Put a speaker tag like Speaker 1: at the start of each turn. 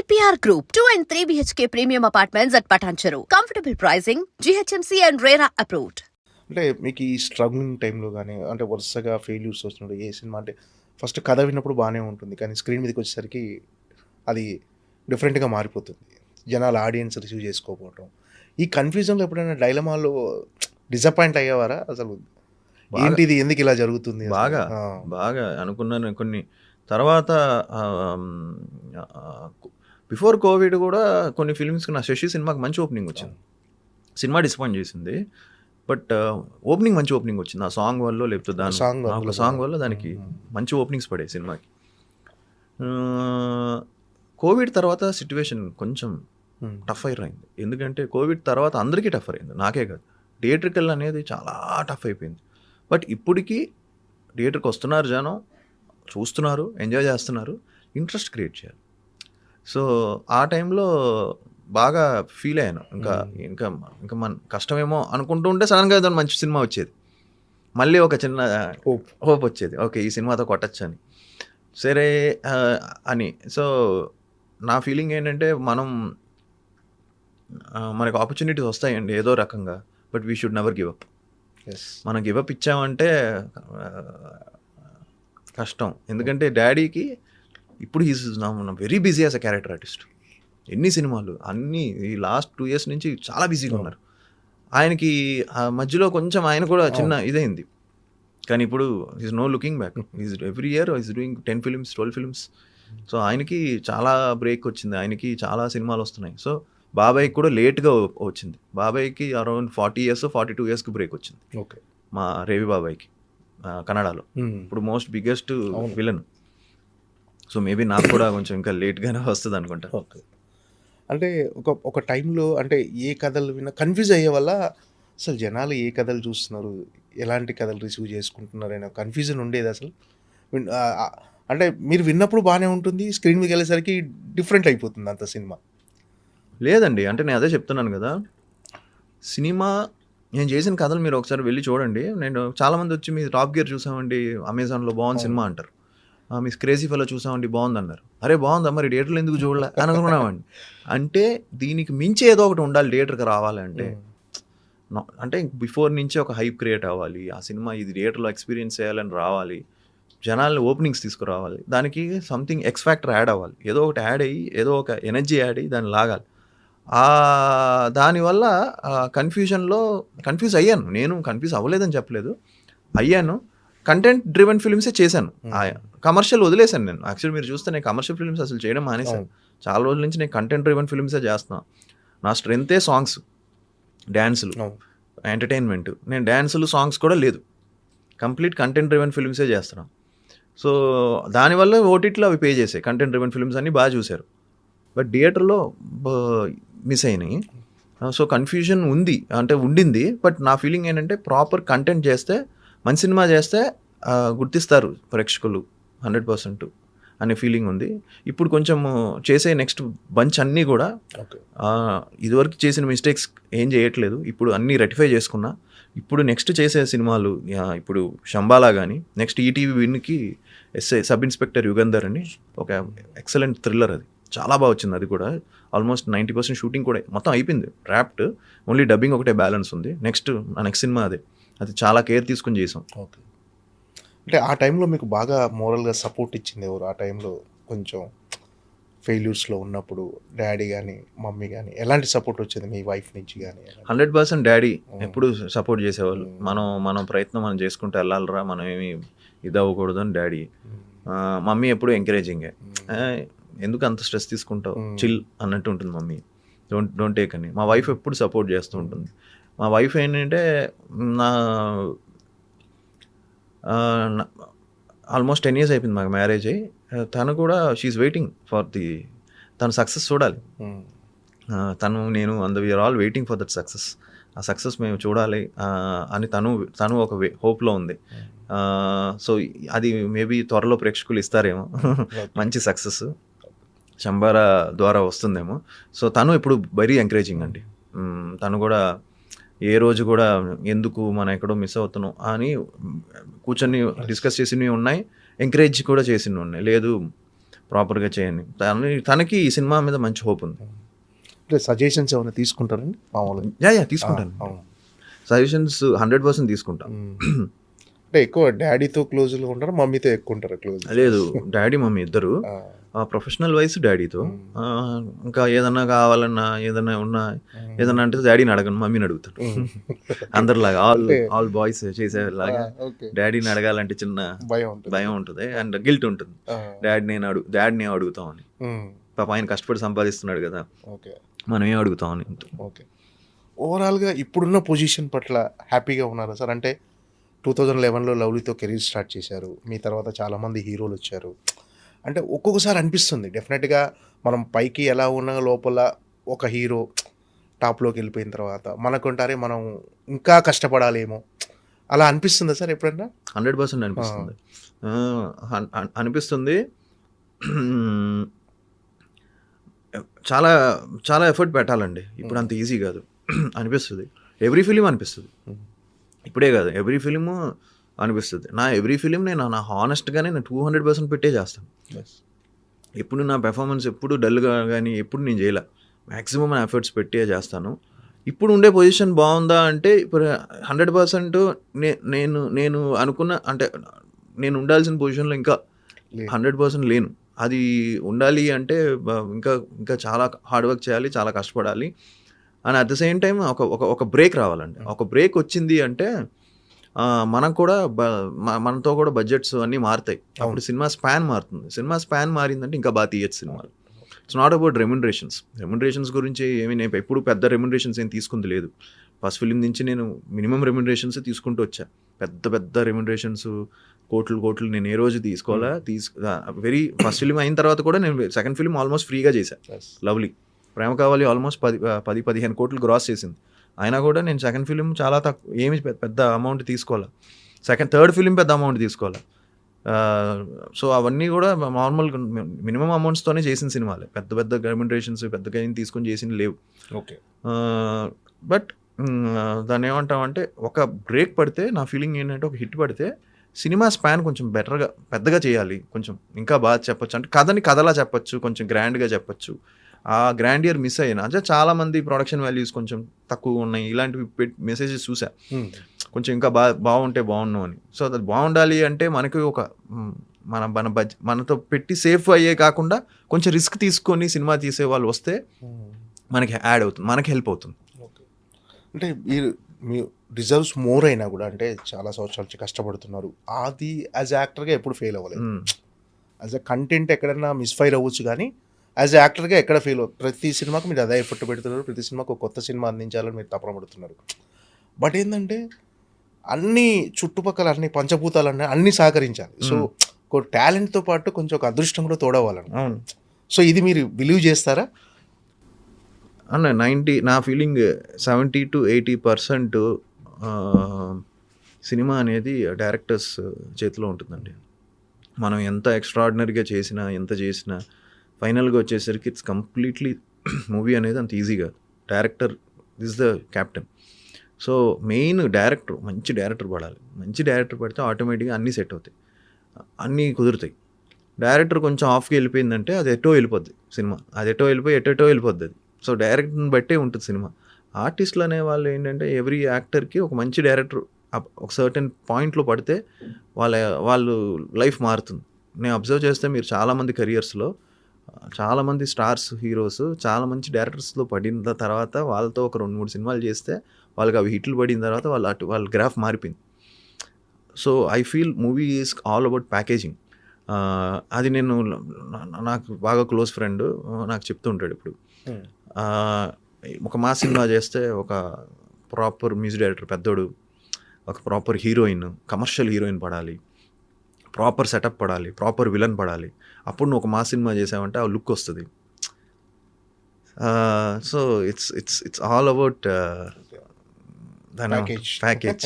Speaker 1: APR Group, 2 and 3 BHK premium apartments at Patancheru. Comfortable pricing, GHMC and RERA approved.
Speaker 2: అంటే మీకు ఈ struggling టైంలో గానీ, అంటే వరుసగా ఫెయిల్యూర్స్ వచ్చినప్పుడు ఏ సినిమా అంటే ఫస్ట్ కథ విన్నప్పుడు బానే ఉంటుంది. కానీ స్క్రీన్ మీదకి వచ్చేసరికి అది డిఫరెంట్‌గా మారిపోతుంది. జనాలు ఆడియన్స్ రిసీవ్ చేసుకోకపోవటం. ఈ కన్‌ఫ్యూజన్‌లో ఎప్పుడైనా డైలమాలో డిసప్పాయింట్ అయ్యేవారా? అసలు
Speaker 3: బాగా
Speaker 2: ఏంటిది? ఎందుకు ఇలా జరుగుతుంది అసలు?
Speaker 3: బాగా
Speaker 2: ఆ!
Speaker 3: బాగా అనుకున్నాను. కొన్ని తర్వాత బిఫోర్ కోవిడ్ కూడా కొన్ని ఫిల్మ్స్‌కి నా 'శశి' సినిమాకి మంచి ఓపెనింగ్ వచ్చింది. సినిమా డిసప్పాయింట్ చేసింది. బట్ ఓపెనింగ్ మంచి ఓపెనింగ్ వచ్చింది. ఆ సాంగ్ వల్లో లేకపోతే
Speaker 2: సాంగ్
Speaker 3: ఒక
Speaker 2: అందులో
Speaker 3: సాంగ్ వల్ల దానికి మంచి ఓపెనింగ్స్ పడాయి సినిమాకి. కోవిడ్ తర్వాత సిట్యుయేషన్ కొంచెం
Speaker 2: హ్మ్.
Speaker 3: టఫ్ అయింది. ఎందుకంటే కోవిడ్ తర్వాత అందరికీ టఫ్ అయింది, నాకే కాదు. థియేట్రికల్ అనేది చాలా టఫ్ అయిపోయింది. బట్ ఇప్పటికీ థియేటర్కి వస్తున్నారు జనం, చూస్తున్నారు, ఎంజాయ్ చేస్తున్నారు, ఇంట్రెస్ట్ క్రియేట్ చేయాలి. సో ఆ టైంలో బాగా ఫీల్ అయ్యాను. ఇంకా ఇంకా ఇంకా మన కష్టమేమో అనుకుంటూ ఉంటే సడన్గా ఏదైనా మంచి సినిమా వచ్చేది. మళ్ళీ ఒక చిన్న హోప్ వచ్చేది, ఓకే ఈ సినిమాతో కొట్టచ్చు అని. సరే అని. సో నా ఫీలింగ్ ఏంటంటే మనకు ఆపర్చునిటీస్ వస్తాయండి ఏదో రకంగా, but we should never give up.
Speaker 2: Yes.
Speaker 3: మనం గివ్ అప్ ఇచ్చామంటే కష్టం. ఎందుకంటే డాడీకి ఇప్పుడు he's very busy as a character artist. ఎన్ని సినిమాలు అన్నీ ఈ లాస్ట్ 2 years నుంచి చాలా బిజీగా ఉన్నారు. ఆయనకి ఆ మధ్యలో కొంచెం ఆయన కూడా చిన్న ఇదైంది. కానీ ఇప్పుడు is no looking back. Is every year is doing 10 films 12 films. So ఆయనకి చాలా బ్రేక్ వచ్చింది, ఆయనకి చాలా సినిమాలు వస్తున్నాయి. సో బాబాయ్కి కూడా లేట్గా వచ్చింది. బాబాయ్కి అరౌండ్ 40 years 42 yearsకి బ్రేక్ వచ్చింది.
Speaker 2: ఓకే.
Speaker 3: మా రేవి బాబాయ్కి కన్నడలో ఇప్పుడు most biggest villain. So maybe నాకు కూడా కొంచెం ఇంకా లేట్గానే వస్తుంది అనుకుంటా.
Speaker 2: ఓకే. అంటే ఒక టైంలో అంటే ఏ కథలు విన్నా కన్‌ఫ్యూజ్ అయ్యే వల్ల అసలు జనాలు ఏ కథలు చూస్తున్నారు, ఎలాంటి కథలు రిసీవ్ చేసుకుంటున్నారు అనే కన్‌ఫ్యూజన్ ఉండేది అసలు. అంటే మీరు విన్నప్పుడు బానే ఉంటుంది. స్క్రీన్ మీదకి వెళ్ళేసరికి డిఫరెంట్ అయిపోతుంది అంత సినిమా.
Speaker 3: లేదండి, అంటే నేను అదే చెప్తున్నాను కదా, సినిమా నేను చేసిన కథలు మీరు ఒకసారి వెళ్ళి చూడండి. నేను చాలామంది వచ్చి మీ టాప్ గేర్ చూసామండి అమెజాన్లో బాగుంది సినిమా అంటారు, మీ క్రేజీ ఫెలో చూసామండి బాగుంది అన్నారు. అరే బాగుందా, మరి థియేటర్లో ఎందుకు చూడలే అని అనుకున్నామండి. అంటే దీనికి మించి ఏదో ఒకటి ఉండాలి థియేటర్కి రావాలంటే. అంటే బిఫోర్ నుంచే ఒక హైప్ క్రియేట్ అవ్వాలి, ఆ సినిమా ఇది థియేటర్లో ఎక్స్పీరియన్స్ చేయాలని రావాలి, జనాలు ఓపెనింగ్స్ తీసుకురావాలి, దానికి సంథింగ్ ఎక్స్ ఫ్యాక్టర్ యాడ్ అవ్వాలి, ఏదో ఒకటి యాడ్ అయ్యి ఏదో ఒక ఎనర్జీ యాడ్ అయ్యి దాన్ని లాగాలి. దానివల్ల కన్ఫ్యూజ్ అయ్యాను. నేను కన్ఫ్యూజ్ అవ్వలేదని చెప్పలేదు, అయ్యాను. కంటెంట్ డ్రివెన్ ఫిల్మ్సే చేశాను, కమర్షియల్ వదిలేశాను నేను. యాక్చువల్లీ మీరు చూస్తే నేను కమర్షియల్ ఫిల్మ్స్ అసలు చేయడం మానేశాను. చాలా రోజుల నుంచి నేను కంటెంట్ డ్రివెన్ ఫిల్మ్సే చేస్తున్నాను. నా స్ట్రెంతే సాంగ్స్, డ్యాన్సులు, ఎంటర్టైన్మెంట్. నేను డ్యాన్సులు సాంగ్స్ కూడా లేదు, కంప్లీట్ కంటెంట్ డ్రివెన్ ఫిల్మ్సే చేస్తున్నాను. సో దానివల్ల ఓటీటీలో అవి పే చేసాయి. కంటెంట్ డ్రివెన్ ఫిల్మ్స్ అన్నీ బాగా చూశారు, బట్ థియేటర్లో మిస్ అయినాయి. సో కన్ఫ్యూజన్ ఉంది, అంటే ఉండింది. బట్ నా ఫీలింగ్ ఏంటంటే ప్రాపర్ కంటెంట్ చేస్తే, మంచి సినిమా చేస్తే గుర్తిస్తారు ప్రేక్షకులు 100% అనే ఫీలింగ్ ఉంది. ఇప్పుడు కొంచెం చేసే నెక్స్ట్ బంచ్ అన్నీ కూడా ఇదివరకు చేసిన మిస్టేక్స్ ఏం చేయట్లేదు, ఇప్పుడు అన్నీ రెక్టిఫై చేసుకున్నా. ఇప్పుడు నెక్స్ట్ చేసే సినిమాలు ఇప్పుడు శంబాలా కానీ, నెక్స్ట్ ఈటీవీ విన్కి సబ్ ఇన్స్పెక్టర్ యుగంధర్ అని ఒక ఎక్సలెంట్ థ్రిల్లర్, అది చాలా బాగా వచ్చింది. అది కూడా ఆల్మోస్ట్ 90% షూటింగ్ కూడా మొత్తం అయిపోయింది, ర్యాప్డ్, ఓన్లీ డబ్బింగ్ ఒకటే బ్యాలెన్స్ ఉంది. నెక్స్ట్ సినిమా అది చాలా కేర్ తీసుకుని చేసాం.
Speaker 2: ఓకే. అంటే ఆ టైంలో మీకు బాగా మోరల్గా సపోర్ట్ ఇచ్చింది ఎవరు? ఆ టైంలో కొంచెం ఫెయిల్యూర్స్లో ఉన్నప్పుడు డాడీ కానీ మమ్మీ కానీ ఎలాంటి సపోర్ట్ వచ్చింది మీ వైఫ్ నుంచి కానీ?
Speaker 3: 100% డాడీ ఎప్పుడు సపోర్ట్ చేసేవాళ్ళు. మనం ప్రయత్నం మనం చేసుకుంటూ వెళ్ళాలరా, మనం ఏమి ఇది అవ్వకూడదు అని డాడీ. మమ్మీ ఎప్పుడు ఎంకరేజింగే, ఎందుకు అంత స్ట్రెస్ తీసుకుంటావు, చిల్ అన్నట్టు ఉంటుంది మమ్మీ, డోంట్ టేక్ అని. మా వైఫ్ ఎప్పుడు సపోర్ట్ చేస్తూ ఉంటుంది. మా వైఫ్ ఏంటంటే ఆల్మోస్ట్ 10 years అయిపోయింది మాకు మ్యారేజ్ అయ్యి. తను కూడా షీఈస్ వెయిటింగ్ ఫర్ తన సక్సెస్ చూడాలి. నేను we are all waiting for that success. ఆ సక్సెస్ మేము చూడాలి అని తను ఒక హోప్లో ఉంది. సో అది మేబీ త్వరలో ప్రేక్షకులు ఇస్తారేమో మంచి సక్సెస్ శంబారా ద్వారా వస్తుందేమో. సో తను ఇప్పుడు వెరీ ఎంకరేజింగ్ అండి. తను కూడా ఏ రోజు కూడా ఎందుకు మనం ఎక్కడో మిస్ అవుతున్నాం అని కూర్చొని డిస్కస్ చేసినవి ఉన్నాయి, ఎంకరేజ్ కూడా చేసినవి ఉన్నాయి. లేదు ప్రాపర్గా చేయని తనకి ఈ సినిమా మీద మంచి హోప్ ఉంది.
Speaker 2: అంటే సజెషన్స్ ఏమైనా తీసుకుంటారండి మామూలుగా?
Speaker 3: యా తీసుకుంటాను.
Speaker 2: అవును.
Speaker 3: సజెషన్స్ 100% తీసుకుంటాను.
Speaker 2: అంటే ఎక్కువ డాడీతో క్లోజ్గా ఉంటారు, మమ్మీతో ఎక్కువ ఉంటారు క్లోజ్?
Speaker 3: లేదు, డాడీ మమ్మీ ఇద్దరు. ప్రొఫెషనల్ వైస్ డాడీతో. ఇంకా ఏదన్నా కావాలన్నా ఏదన్నా ఉన్నా ఏదన్నా అంటే డాడీని అడగను, మమ్మీని అడుగుతాను. అందరిలాగా ఆల్ బాయ్స్ చేసేలాగా డాడీని అడగాలంటే చిన్న భయం ఉంటుంది అండ్ గిల్ట్ ఉంటుంది. డాడీని అడుగుతామని. పాప ఆయన కష్టపడి సంపాదిస్తున్నాడు కదా, మనం ఏం అడుగుతామని.
Speaker 2: ఓకే, ఓవరాల్గా ఇప్పుడున్న పొజిషన్ పట్ల హ్యాపీగా ఉన్నారా సార్? అంటే 2011లో లవ్లీతో కెరీర్ స్టార్ట్ చేశారు, మీ తర్వాత చాలామంది హీరోలు వచ్చారు. అంటే ఒక్కొక్కసారి అనిపిస్తుంది డెఫినెట్గా మనం పైకి ఎలా ఉన్నా లోపల ఒక హీరో టాప్లోకి వెళ్ళిపోయిన తర్వాత మనకుంటారే మనం ఇంకా కష్టపడాలేమో అలా అనిపిస్తుందా సార్ ఎప్పుడన్నా?
Speaker 3: 100% అనిపిస్తుంది. అనిపిస్తుంది. చాలా చాలా ఎఫర్ట్ పెట్టాలండి, ఇప్పుడు అంత ఈజీ కాదు అనిపిస్తుంది. ఎవ్రీ ఫిలిం అనిపిస్తుంది, ఇప్పుడే కాదు ఎవ్రీ ఫిలిము అనిపిస్తుంది. ఎవ్రీ ఫిలిం నేను నా హానెస్ట్గానే నేను 200% పెట్టే చేస్తాను. ఎప్పుడు నా పెర్ఫార్మెన్స్ ఎప్పుడు డల్గా కానీ ఎప్పుడు నేను చేయలే, మ్యాక్సిమం నా ఎఫర్ట్స్ పెట్టే చేస్తాను. ఇప్పుడు ఉండే పొజిషన్ బాగుందా అంటే ఇప్పుడు 100% నేను అనుకున్న అంటే నేను ఉండాల్సిన పొజిషన్లో ఇంకా 100% లేను. అది ఉండాలి అంటే ఇంకా చాలా హార్డ్ వర్క్ చేయాలి, చాలా కష్టపడాలి. And at the same time ఒక బ్రేక్ రావాలండి. ఒక బ్రేక్ వచ్చింది అంటే మనం కూడా మనతో కూడా బడ్జెట్స్ అన్నీ మారుతాయి. అప్పుడు సినిమా స్పాన్ మారుతుంది. సినిమా స్పాన్ మారిందంటే ఇంకా బాగా తీయచ్చు సినిమాలు. ఇట్స్ నాట్ అబౌట్ రెమ్యునరేషన్స్ గురించి నేను ఎప్పుడు పెద్ద రెమ్యునరేషన్స్ ఏం తీసుకుంది లేదు. ఫస్ట్ ఫిలిం నుంచి నేను మినిమం రెమ్యునరేషన్స్ తీసుకుంటూ వచ్చా. పెద్ద రెమ్యునరేషన్స్ కోట్లు నేను ఏ రోజు తీసుకోవాలా. వెరీ ఫస్ట్ ఫిలిం అయిన తర్వాత కూడా నేను సెకండ్ ఫిలిం ఆల్మోస్ట్ ఫ్రీగా చేశాను. లవ్లీ ప్రేమ కావాలి ఆల్మోస్ట్ 10-15 కోట్లు గ్రాస్ చేసింది. అయినా కూడా నేను సెకండ్ ఫిలిం చాలా తక్కువ, ఏమి పెద్ద అమౌంట్ తీసుకోవాలి. థర్డ్ ఫిలిం పెద్ద అమౌంట్ తీసుకోవాలి. సో అవన్నీ కూడా నార్మల్ మినిమం అమౌంట్స్తోనే చేసిన సినిమాలే. పెద్ద రెమ్యునరేషన్స్ పెద్దగా ఏం తీసుకొని చేసిన లేవు.
Speaker 2: ఓకే,
Speaker 3: బట్ దాన్ని ఏమంటామంటే ఒక బ్రేక్ పడితే నా ఫీలింగ్ ఏంటంటే ఒక హిట్ పడితే సినిమా స్పాన్ కొంచెం పెద్దగా చేయాలి, కొంచెం ఇంకా బాగా చెప్పచ్చు. అంటే కథలా చెప్పచ్చు, కొంచెం గ్రాండ్గా చెప్పచ్చు. ఆ గ్రాండియర్ మిస్ అయినా అంటే చాలామంది ప్రొడక్షన్ వాల్యూస్ కొంచెం తక్కువ ఉన్నాయి, ఇలాంటివి మెసేజెస్ చూసా. కొంచెం ఇంకా బాగుంటే బాగున్నాం అని. సో అది బాగుండాలి అంటే మనకి ఒక మనతో పెట్టి సేఫ్ అయ్యే కాకుండా కొంచెం రిస్క్ తీసుకొని సినిమా తీసే వాళ్ళు వస్తే మనకి యాడ్ అవుతుంది, మనకి హెల్ప్ అవుతుంది.
Speaker 2: అంటే మీ రిజర్వ్స్ మోర్ అయినా కూడా అంటే చాలా సంవత్సరాల నుంచి కష్టపడుతున్నారు, అది యాజ్ యాక్టర్గా ఎప్పుడు ఫెయిల్ అవ్వలేదు. యాజ్ అ కంటెంట్ ఎక్కడన్నా మిస్ఫైర్ అవ్వచ్చు, కానీ యాజ్ యాక్టర్గా ఎక్కడ ఫెయిల్ అవ్వదు. ప్రతి సినిమాకి మీరు అదే ఎఫర్ట్ పెడుతున్నారు, ప్రతి సినిమాకి ఒక కొత్త సినిమా అందించాలని మీరు తపన పడుతున్నారు. బట్ ఏంటంటే అన్ని చుట్టుపక్కల అన్ని పంచభూతాలన్నీ అన్నీ సహకరించాలి. సో ఒక టాలెంట్తో పాటు కొంచెం ఒక అదృష్టం కూడా తోడవ్వాలని. సో ఇది మీరు బిలీవ్ చేస్తారా?
Speaker 3: అన్న నా ఫీలింగ్ 70-80% సినిమా అనేది డైరెక్టర్స్ చేతిలో ఉంటుందండి. మనం ఎంత ఎక్స్ట్రాడినరీగా చేసినా ఎంత చేసినా ఫైనల్గా వచ్చేసరికి ఇట్స్ కంప్లీట్లీ మూవీ అనేది అంత ఈజీగా. Director is the captain. So main మంచి డైరెక్టర్ పడాలి. మంచి డైరెక్టర్ పడితే ఆటోమేటిక్గా అన్నీ సెట్ అవుతాయి, అన్నీ కుదురుతాయి. డైరెక్టర్ కొంచెం ఆఫ్కి వెళ్ళిపోయిందంటే అది ఎటో వెళ్ళిపోద్ది సినిమా, అది ఎటో వెళ్ళిపోద్ది అది. సో డైరెక్టర్ని బట్టే ఉంటుంది సినిమా. ఆర్టిస్టులు అనే వాళ్ళు ఏంటంటే ఎవ్రీ యాక్టర్కి ఒక మంచి డైరెక్టర్ ఒక సర్టెన్ పాయింట్లో పడితే వాళ్ళు లైఫ్ మారుతుంది. నేను అబ్జర్వ్ చేస్తే మీరు చాలామంది కెరియర్స్లో చాలామంది స్టార్స్ హీరోస్ చాలా మంచి డైరెక్టర్స్లో పడిన తర్వాత వాళ్ళతో ఒక 2-3 సినిమాలు చేస్తే వాళ్ళకి అవి హిట్లు పడిన తర్వాత వాళ్ళ గ్రాఫ్ మారిపోయింది. So I feel movie is all about packaging. అది నేను నాకు బాగా క్లోజ్ ఫ్రెండ్ నాకు చెప్తూ ఉంటాడు ఇప్పుడు. ఒక మాస్ సినిమా చేస్తే ఒక ప్రాపర్ మ్యూజిక్ డైరెక్టర్ పెద్దోడు, ఒక ప్రాపర్ హీరోయిన్, కమర్షియల్ హీరోయిన్ పడాలి, ప్రాపర్ సెటప్ పడాలి, ప్రాపర్ విలన్ పడాలి. అప్పుడు నువ్వు ఒక మాస్ సినిమా చేసావంటే ఆ లుక్ వస్తుంది. So it's all about package.